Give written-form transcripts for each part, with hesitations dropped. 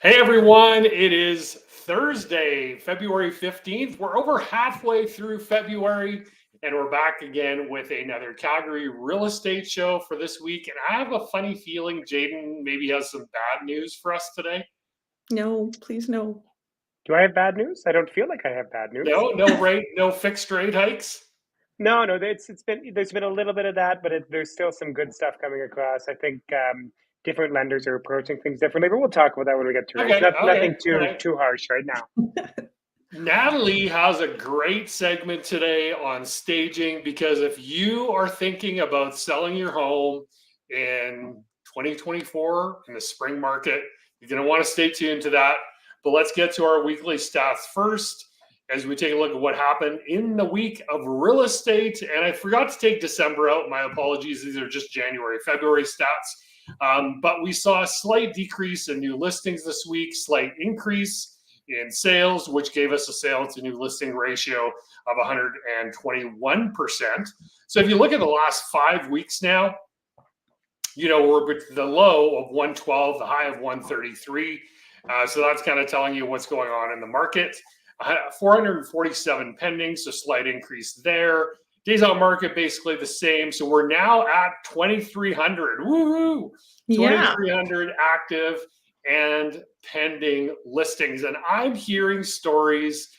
Hey everyone, it is Thursday, February 15th. We're over halfway through February and we're back again with another Calgary real estate show for this week. And I have a funny feeling Jaden maybe has some bad news for us today. No, please no. Do I have bad news? I don't feel like I have bad news. No fixed rate hikes. No, there's been a little bit of that, but there's still some good stuff coming across. I think different lenders are approaching things differently, but we'll talk about that when we get to rates. Okay, Nothing all too right. too harsh right now. Natalie has a great segment today on staging because if you are thinking about selling your home in 2024 in the spring market, you're going to want to stay tuned to that. But let's get to our weekly stats first as we take a look at what happened in the week of real estate. And I forgot to take December out. My apologies. These are just January, February stats. But we saw a slight decrease in new listings this week, slight increase in sales, which gave us a sale to new listing ratio of 121%. So if you look at the last 5 weeks now, we're at the low of 112, the high of 133. So that's kind of telling you what's going on in the market. 447 pending, so slight increase there. Days on market basically the same. So we're now at 2,300. Woohoo! Yeah. 2,300 active and pending listings. And I'm hearing stories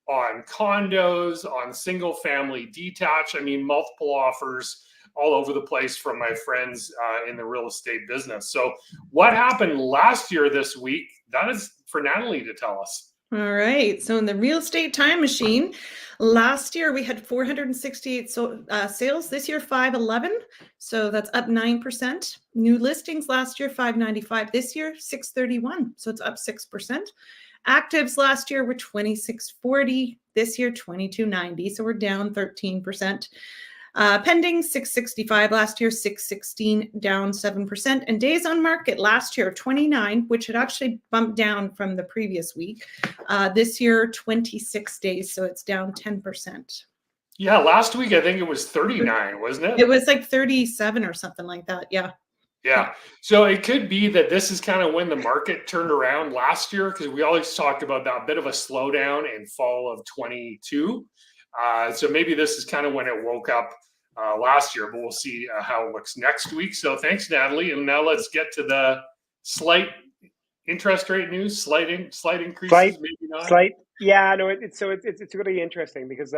on condos, on single family detached. I mean, multiple offers all over the place from my friends in the real estate business. So, what happened last year this week? That is for Natalie to tell us. All right. So in the real estate time machine, last year we had 468 sales. This year, 511. So that's up 9%. New listings last year, 595. This year, 631. So it's up 6%. Actives last year were 2640. This year, 2290. So we're down 13%. Pending 665 last year, 616 down 7%. And days on market last year, 29, which had actually bumped down from the previous week. This year, 26 days, so it's down 10%. Yeah, last week I think it was 39, wasn't it? It was like 37 or something like that. Yeah. Yeah. So it could be that this is kind of when the market turned around last year because we always talked about that bit of a slowdown in fall of 22. So maybe this is kind of when it woke up last year, but we'll see how it looks next week. So thanks, Natalie. And now let's get to the slight interest rate news, slight increases, maybe not. Slight. Yeah, no. It's really interesting because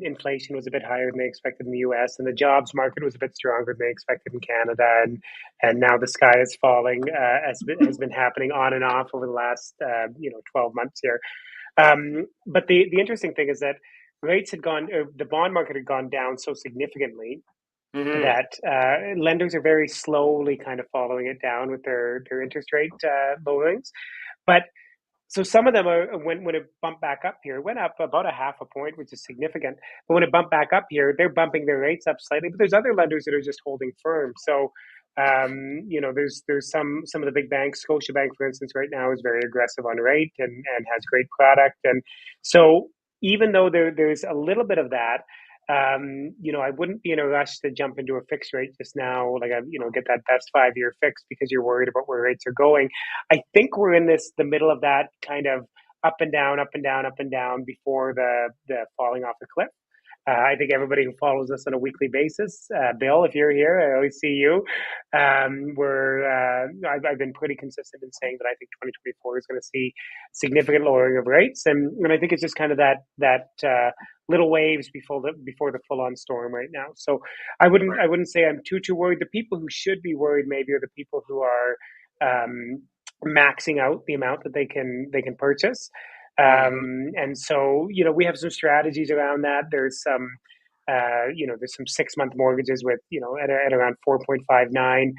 inflation was a bit higher than they expected in the U.S. and the jobs market was a bit stronger than they expected in Canada, and now the sky is falling as has been happening on and off over the last 12 months here. But the interesting thing is that rates had gone, the bond market had gone down so significantly that lenders are very slowly kind of following it down with their interest rate lowerings. But so some of them are when it bumped back up here, it went up about a half a point, which is significant. But when it bumped back up here, they're bumping their rates up slightly. But there's other lenders that are just holding firm. So there's some of the big banks. Scotiabank, for instance, right now is very aggressive on rate and has great product. And so even though there's a little bit of that, I wouldn't be in a rush to jump into a fixed rate just now, like get that best 5-year fix because you're worried about where rates are going. I think we're in the middle of that kind of up and down, up and down, up and down before the falling off the cliff. I think everybody who follows us on a weekly basis, Bill, if you're here, I always see you. I've been pretty consistent in saying that I think 2024 is going to see significant lowering of rates, and I think it's just kind of that little waves before the full on storm right now. So I wouldn't say I'm too worried. The people who should be worried maybe are the people who are maxing out the amount that they can purchase. And so, we have some strategies around that. There's some, there's some 6-month mortgages with, at around 4.59.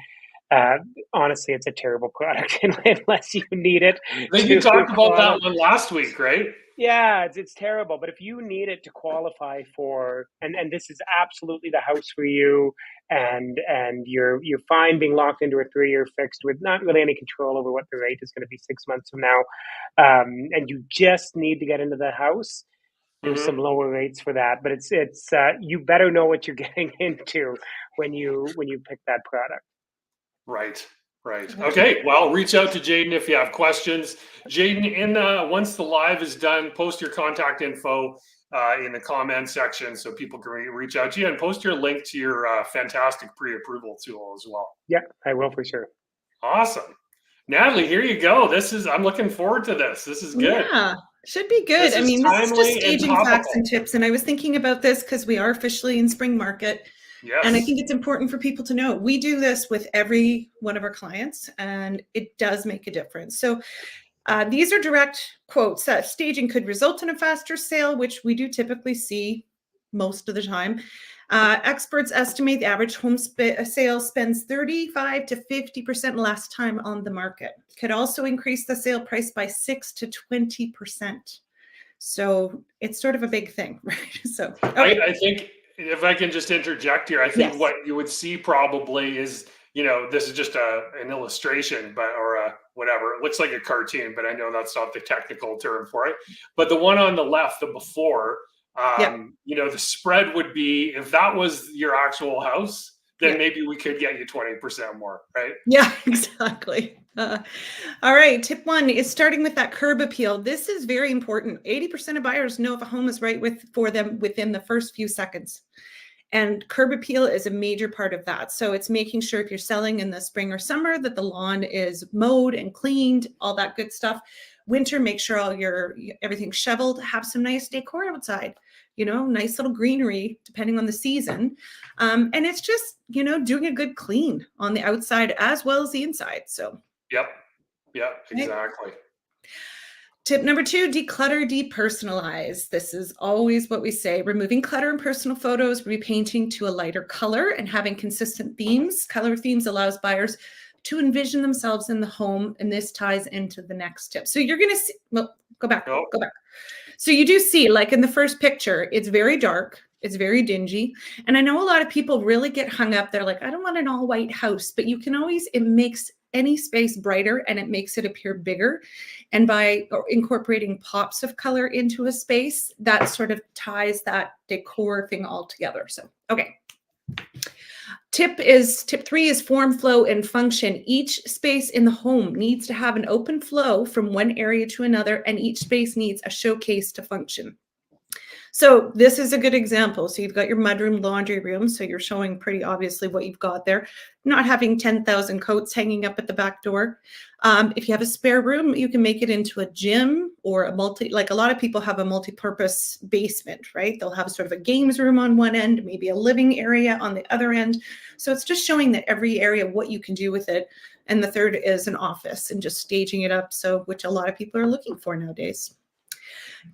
Honestly, it's a terrible product unless you need it. I think you talked about that one last week, right? Yeah, it's terrible. But if you need it to qualify for, and this is absolutely the house for you, and you're fine being locked into a 3-year fixed with not really any control over what the rate is going to be 6 months from now, and you just need to get into the house. There's some lower rates for that, but it's you better know what you're getting into when you pick that product. Right. Right. Okay. Well, reach out to Jaden if you have questions. Jaden, once the live is done, post your contact info in the comment section so people can reach out to you, and post your link to your fantastic pre-approval tool as well. Yeah, I will for sure. Awesome. Natalie, here you go. I'm looking forward to this. This is good. Yeah, should be good. This I is mean, this is just timely and staging facts topical. and tips. And I was thinking about this because we are officially in spring market. And I Yes. think it's important for people to know we do this with every one of our clients, and it does make a difference. So these are direct quotes that staging could result in a faster sale, which we do typically see most of the time. Experts estimate the average home sale spends 35 to 50% less time on the market. Could also increase the sale price by 6 to 20%. So it's sort of a big thing, right? So okay. I think if I can just interject here, I think Yes. what you would see probably is, this is just an illustration, or a whatever. It looks like a cartoon, but I know that's not the technical term for it. But the one on the left, the before, the spread would be, if that was your actual house, then maybe we could get you 20% more, right? Yeah, exactly. All right. Tip 1 is starting with that curb appeal. This is very important. 80% of buyers know if a home is right for them within the first few seconds. And curb appeal is a major part of that. So it's making sure if you're selling in the spring or summer that the lawn is mowed and cleaned, all that good stuff. Winter, make sure everything's shoveled, have some nice decor outside, nice little greenery, depending on the season. And it's just, doing a good clean on the outside as well as the inside. So. Yep, exactly. Tip number 2, declutter, depersonalize. This is always what we say. Removing clutter in personal photos, repainting to a lighter color, and having consistent themes. Color themes allows buyers to envision themselves in the home, and this ties into the next tip. So you're going to see, go back. So you do see, like in the first picture, it's very dark. It's very dingy. And I know a lot of people really get hung up. They're like, I don't want an all white house, but you can always, it makes any space brighter and it makes it appear bigger. And by incorporating pops of color into a space, that sort of ties that decor thing all together. So, okay. Tip 3 is form, flow, and function. Each space in the home needs to have an open flow from one area to another, and each space needs a showcase to function. So this is a good example. So you've got your mudroom, laundry room. So you're showing pretty obviously what you've got there. Not having 10,000 coats hanging up at the back door. If you have a spare room, you can make it into a gym or like a lot of people have a multi-purpose basement, right? They'll have sort of a games room on one end, maybe a living area on the other end. So it's just showing that every area, what you can do with it. And the third is an office and just staging it up. So which a lot of people are looking for nowadays.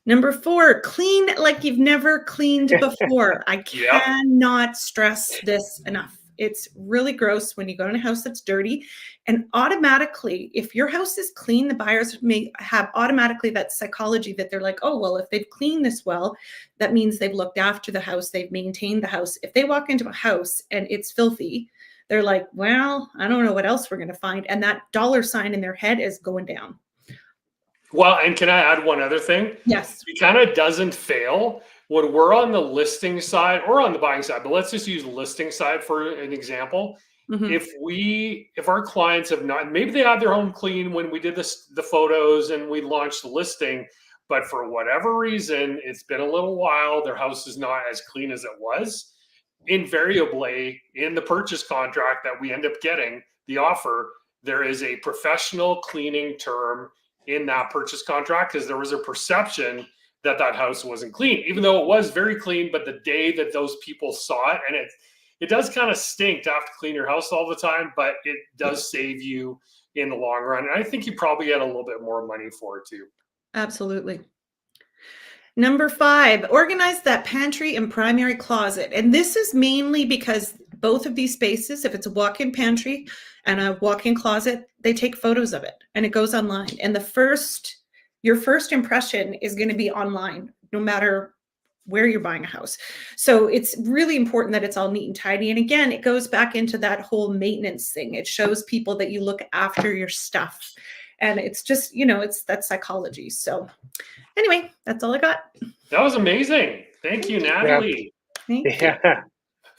Number 4, clean like you've never cleaned before. I cannot stress this enough. It's really gross when you go in a house that's dirty. And automatically, if your house is clean, the buyers may have automatically that psychology that they're like, oh, well, if they've cleaned this well, that means they've looked after the house, they've maintained the house. If they walk into a house and it's filthy, they're like, well, I don't know what else we're going to find. And that dollar sign in their head is going down. Well, and can I add one other thing? Yes. It kind of doesn't fail when we're on the listing side or on the buying side, but let's just use the listing side for an example. Mm-hmm. If our clients have not, maybe they had their home clean when we did the photos and we launched the listing, but for whatever reason, it's been a little while, their house is not as clean as it was. Invariably, in the purchase contract that we end up getting, the offer, there is a professional cleaning term in that purchase contract because there was a perception that house wasn't clean, even though it was very clean. But the day that those people saw it, and it does kind of stink to have to clean your house all the time, but it does save you in the long run. And I think you probably get a little bit more money for it too. Absolutely. Number 5, organize that pantry and primary closet. And this is mainly because both of these spaces, if it's a walk-in pantry and a walk-in closet, they take photos of it and it goes online. And your first impression is going to be online, no matter where you're buying a house. So it's really important that it's all neat and tidy. And again, it goes back into that whole maintenance thing. It shows people that you look after your stuff. And it's just, it's that psychology. So anyway, that's all I got. That was amazing. Thank you, Natalie. Thank you.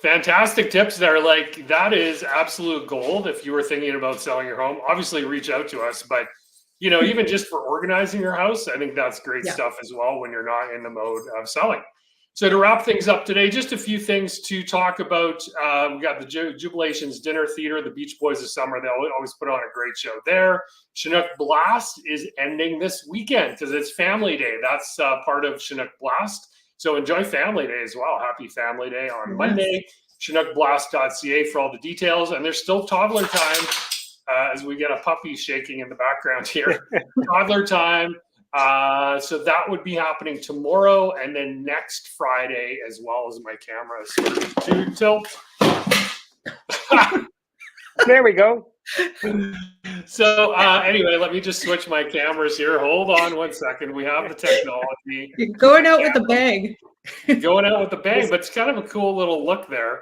Fantastic tips there. Like that is absolute gold. If you were thinking about selling your home, obviously reach out to us, but even just for organizing your house, I think that's great Yeah. stuff as well when you're not in the mode of selling. So to wrap things up today, just a few things to talk about. We got the Jubilations Dinner Theater, the Beach Boys of Summer. They always put on a great show there. Chinook Blast is ending this weekend because it's Family Day. That's part of Chinook Blast. So enjoy Family Day as well. Happy Family Day on Monday. ChinookBlast.ca for all the details. And there's still toddler time as we get a puppy shaking in the background here. Toddler time. So that would be happening tomorrow and then next Friday, as well as my camera to tilt. There we go. So anyway, let me just switch my cameras here. Hold on one second. We have the technology. You're going out with a bang. Going out with a bang, but it's kind of a cool little look there.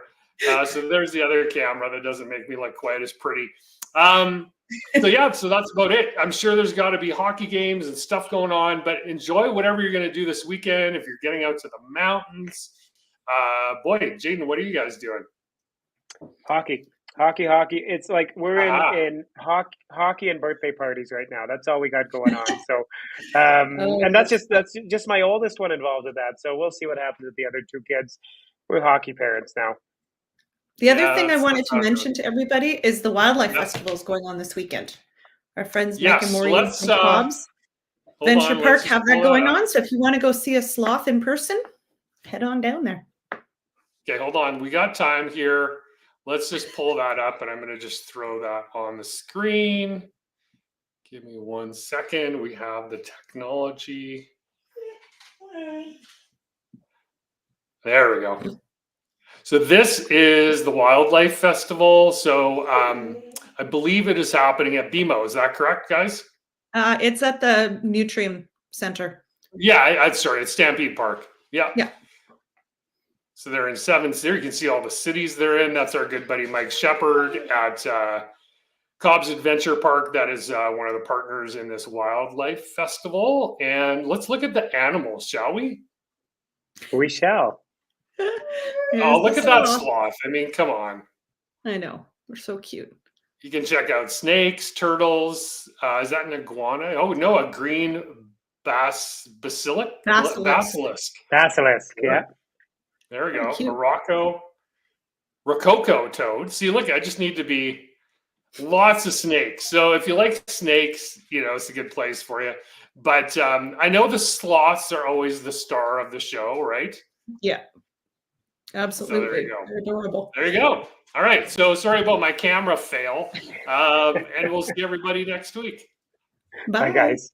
So there's the other camera that doesn't make me look quite as pretty. So that's about it. I'm sure there's got to be hockey games and stuff going on, but enjoy whatever you're going to do this weekend. If you're getting out to the mountains, boy, Jaden, what are you guys doing? Hockey. It's like we're in hockey and birthday parties right now. That's all we got going on. So, and that's just my oldest one involved with that. So we'll see what happens with the other two kids. We're hockey parents now. The other thing I wanted to mention to everybody is the Wildlife Festival is going on this weekend. Our friends Mike and Maureen and Cobbs, Venture Park have that going on. So if you want to go see a sloth in person, head on down there. Okay, hold on. We got time here. Let's just pull that up, and I'm going to just throw that on the screen. Give me 1 second. We have the technology. There we go. So this is the Wildlife Festival. So I believe it is happening at BMO. Is that correct, guys? It's at the Nutriem Center. Yeah, sorry, it's Stampede Park. Yeah. Yeah. So they're in 7 cities. You can see all the cities they're in. That's our good buddy Mike Shepard at Cobb's Adventure Park. That is one of the partners in this Wildlife Festival. And let's look at the animals, shall we? We shall. Oh, look at that sloth. I mean, come on. I know. We're so cute. You can check out snakes, turtles. Is that an iguana? Oh, no, a green basilisk. Basilisk, yeah. There we go. Rococo toad. See, look, I just need to be lots of snakes. So if you like snakes, it's a good place for you. But I know the sloths are always the star of the show, right? Yeah. Absolutely. So there you go. They're adorable. There you go. All right. So sorry about my camera fail. And we'll see everybody next week. Bye, guys.